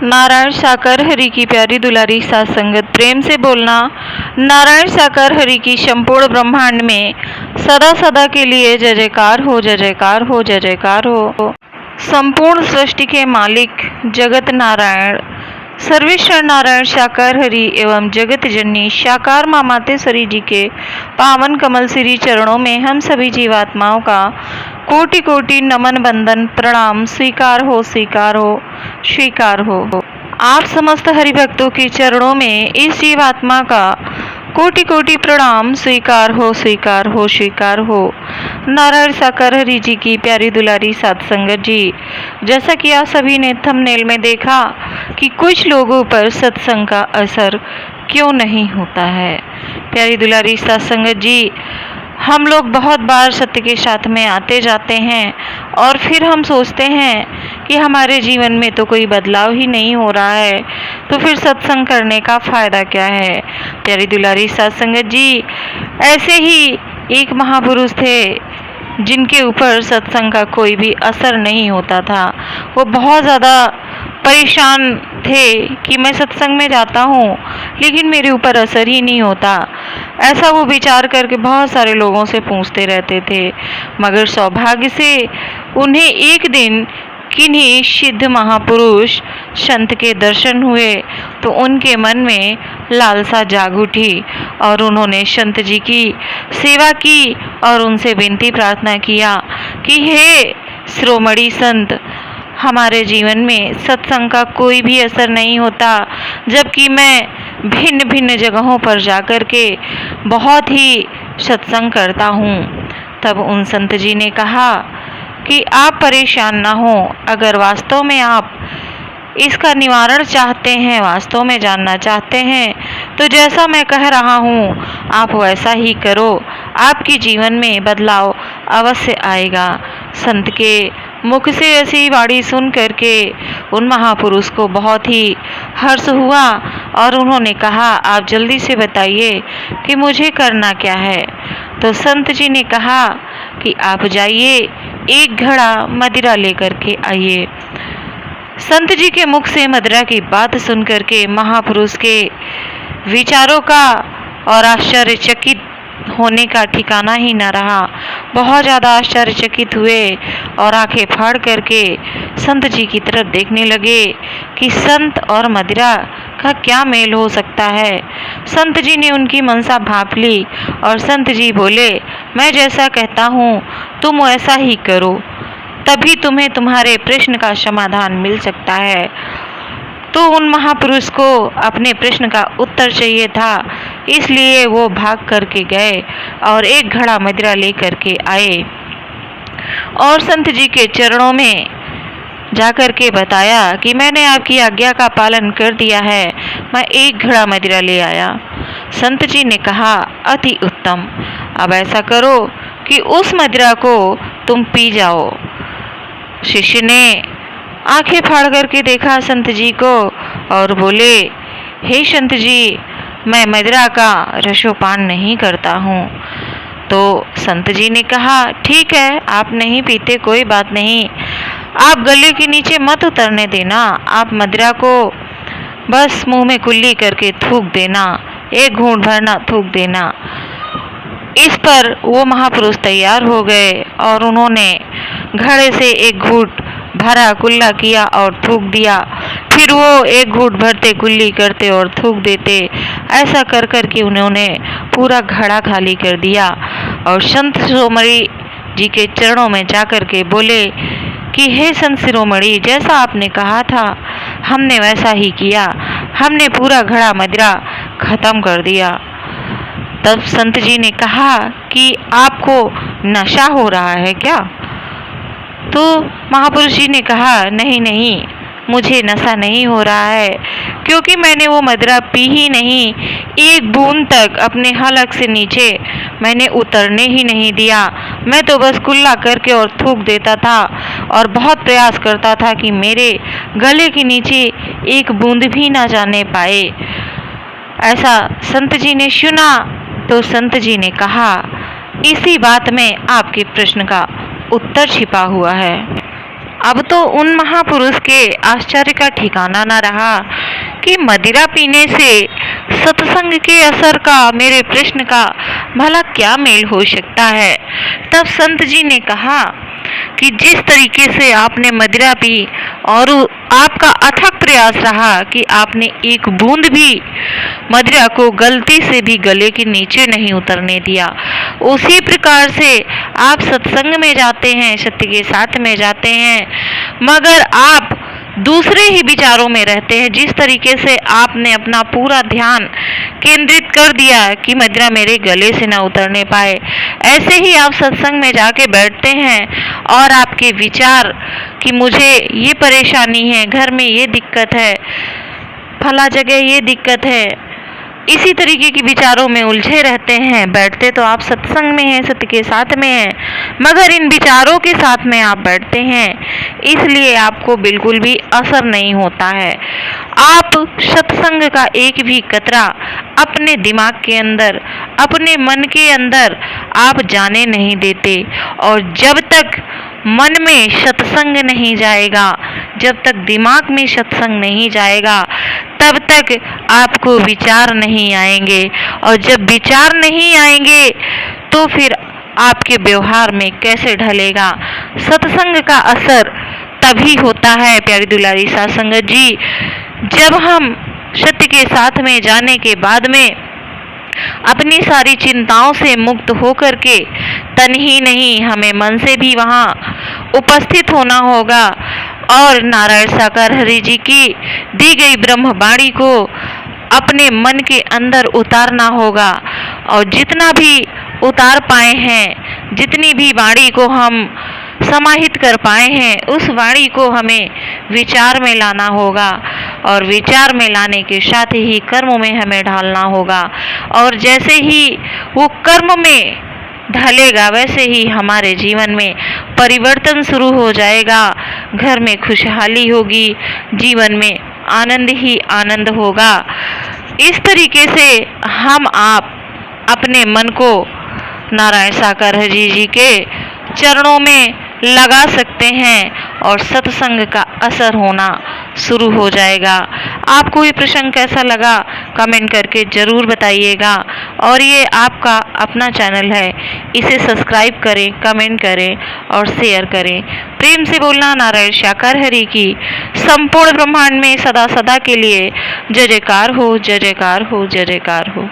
नारायण साकर हरि की प्यारी दुलारी सात संगत, प्रेम से बोलना। नारायण साकर हरि की संपूर्ण ब्रह्मांड में सदा सदा के लिए जय जयकार हो, जय जयकार हो, जय जयकार हो। संपूर्ण सृष्टि के मालिक जगत नारायण सर्वेश्वर नारायण साकार हरि एवं जगत जननी साकार माँ मातेश्वरी जी के पावन कमल श्री चरणों में हम सभी जीवात्माओं का कोटि कोटि नमन बंदन प्रणाम स्वीकार हो, स्वीकार हो, स्वीकार हो। आप समस्त हरिभक्तों के चरणों में इस जीवात्मा का कोटि कोटि प्रणाम स्वीकार हो, स्वीकार हो, स्वीकार हो। नारायण साकार हरि जी की प्यारी दुलारी सात संगत जी, जैसा कि आप सभी ने थंबनेल में देखा कि कुछ लोगों पर सत्संग का असर क्यों नहीं होता है। प्यारी दुलारी सात संगत जी, हम लोग बहुत बार सत्य के साथ में आते जाते हैं और फिर हम सोचते हैं कि हमारे जीवन में तो कोई बदलाव ही नहीं हो रहा है, तो फिर सत्संग करने का फ़ायदा क्या है। प्यारी दुलारी सात संगत जी, ऐसे ही एक महापुरुष थे जिनके ऊपर सत्संग का कोई भी असर नहीं होता था। वो बहुत ज़्यादा परेशान थे कि मैं सत्संग में जाता हूँ लेकिन मेरे ऊपर असर ही नहीं होता। ऐसा वो विचार करके बहुत सारे लोगों से पूछते रहते थे, मगर सौभाग्य से उन्हें एक दिन किन्हीं सिद्ध महापुरुष संत के दर्शन हुए तो उनके मन में लालसा जाग उठी और उन्होंने संत जी की सेवा की और उनसे विनती प्रार्थना किया कि हे शिरोमणि संत, हमारे जीवन में सत्संग का कोई भी असर नहीं होता, जबकि मैं भिन्न भिन्न जगहों पर जाकर के बहुत ही सत्संग करता हूँ। तब उन संत जी ने कहा कि आप परेशान ना हो, अगर वास्तव में आप इसका निवारण चाहते हैं, वास्तव में जानना चाहते हैं, तो जैसा मैं कह रहा हूँ आप वैसा ही करो, आपके जीवन में बदलाव अवश्य आएगा। संत के मुख से ऐसी वाणी सुन करके उन महापुरुष को बहुत ही हर्ष हुआ और उन्होंने कहा, आप जल्दी से बताइए कि मुझे करना क्या है। तो संत जी ने कहा कि आप जाइए, एक घड़ा मदिरा लेकर के आइए। संत जी के मुख से मदिरा की बात सुन करके महापुरुष के विचारों का और आश्चर्यचकित होने का ठिकाना ही न रहा। बहुत ज़्यादा आश्चर्यचकित हुए और आंखें फाड़ करके संत जी की तरफ देखने लगे कि संत और मदिरा का क्या मेल हो सकता है। संत जी ने उनकी मनसा भांप ली और संत जी बोले, मैं जैसा कहता हूँ तुम वैसा ही करो, तभी तुम्हें तुम्हारे प्रश्न का समाधान मिल सकता है। तो उन महापुरुष को अपने प्रश्न का उत्तर चाहिए था, इसलिए वो भाग करके गए और एक घड़ा मदिरा लेकर के आए और संत जी के चरणों में जाकर के बताया कि मैंने आपकी आज्ञा का पालन कर दिया है, मैं एक घड़ा मदिरा ले आया। संत जी ने कहा, अति उत्तम, अब ऐसा करो कि उस मदिरा को तुम पी जाओ। शिष्य ने आंखें फाड़ करके देखा संत जी को और बोले, हे संत जी, मैं मदिरा का रसोपान नहीं करता हूँ। तो संत जी ने कहा, ठीक है, आप नहीं पीते, कोई बात नहीं, आप गले के नीचे मत उतरने देना, आप मदिरा को बस मुंह में कुल्ली करके थूक देना, एक घूंट भरना थूक देना। इस पर वो महापुरुष तैयार हो गए और उन्होंने घड़े से एक घूंट भरा, कुल्ला किया और थूक दिया। फिर वो एक घूंट भरते, कुल्ली करते और थूक देते। ऐसा कर कर के उन्होंने पूरा घड़ा खाली कर दिया और संत शिरोमणि जी के चरणों में जाकर के बोले कि हे संत शिरोमणि, जैसा आपने कहा था हमने वैसा ही किया, हमने पूरा घड़ा मदिरा खत्म कर दिया। तब संत जी ने कहा कि आपको नशा हो रहा है क्या? तो महापुरुष जी ने कहा, नहीं नहीं, मुझे नशा नहीं हो रहा है, क्योंकि मैंने वो मदिरा पी ही नहीं, एक बूंद तक अपने हलक से नीचे मैंने उतरने ही नहीं दिया। मैं तो बस कुल्ला करके और थूक देता था और बहुत प्रयास करता था कि मेरे गले के नीचे एक बूंद भी ना जाने पाए। ऐसा संत जी ने सुना तो संत जी ने कहा, इसी बात में आपके प्रश्न का उत्तर छिपा हुआ है। अब तो उन महापुरुष के आश्चर्य का ठिकाना न रहा कि मदिरा पीने से सत्संग के असर का मेरे प्रश्न का भला क्या मेल हो सकता है। तब संत जी ने कहा कि जिस तरीके से आपने मदिरा पी और आपका अथक प्रयास रहा कि आपने एक बूंद भी मदिरा को गलती से भी गले के नीचे नहीं उतरने दिया, उसी प्रकार से आप सत्संग में जाते हैं, सत्य के साथ में जाते हैं, मगर आप दूसरे ही विचारों में रहते हैं। जिस तरीके से आपने अपना पूरा ध्यान केंद्रित कर दिया कि मदिरा मेरे गले से ना उतरने पाए, ऐसे ही आप सत्संग में जाके बैठते हैं और आपके विचार कि मुझे ये परेशानी है, घर में ये दिक्कत है, फला जगह ये दिक्कत है, इसी तरीके के विचारों में उलझे रहते हैं। बैठते तो आप सत्संग में हैं, सत्य के साथ में हैं, मगर इन विचारों के साथ में आप बैठते हैं, इसलिए आपको बिल्कुल भी असर नहीं होता है। आप सत्संग का एक भी कतरा अपने दिमाग के अंदर, अपने मन के अंदर आप जाने नहीं देते। और जब तक मन में सत्संग नहीं जाएगा, जब तक दिमाग में सत्संग नहीं जाएगा, तब तक आपको विचार नहीं आएंगे, और जब विचार नहीं आएंगे तो फिर आपके व्यवहार में कैसे ढलेगा। सत्संग का असर तभी होता है प्यारी दुलारी साध संगत जी, जब हम सत्य के साथ में जाने के बाद में अपनी सारी चिंताओं से मुक्त होकर के तन ही नहीं, हमें मन से भी वहाँ उपस्थित होना होगा और नारायण साकार हरि जी की दी गई ब्रह्मवाणी को अपने मन के अंदर उतारना होगा। और जितना भी उतार पाए हैं, जितनी भी वाणी को हम समाहित कर पाए हैं, उस वाणी को हमें विचार में लाना होगा, और विचार में लाने के साथ ही कर्म में हमें ढालना होगा। और जैसे ही वो कर्म में ढलेगा, वैसे ही हमारे जीवन में परिवर्तन शुरू हो जाएगा, घर में खुशहाली होगी, जीवन में आनंद ही आनंद होगा। इस तरीके से हम आप अपने मन को नारायण साकार हरि जी के चरणों में लगा सकते हैं और सत्संग का असर होना शुरू हो जाएगा। आपको ये प्रसंग कैसा लगा कमेंट करके ज़रूर बताइएगा। और ये आपका अपना चैनल है, इसे सब्सक्राइब करें, कमेंट करें और शेयर करें। प्रेम से बोलना नारायण साकार हरि की संपूर्ण ब्रह्मांड में सदा सदा के लिए जय जयकार हो, जय जयकार हो, जय जयकार हो।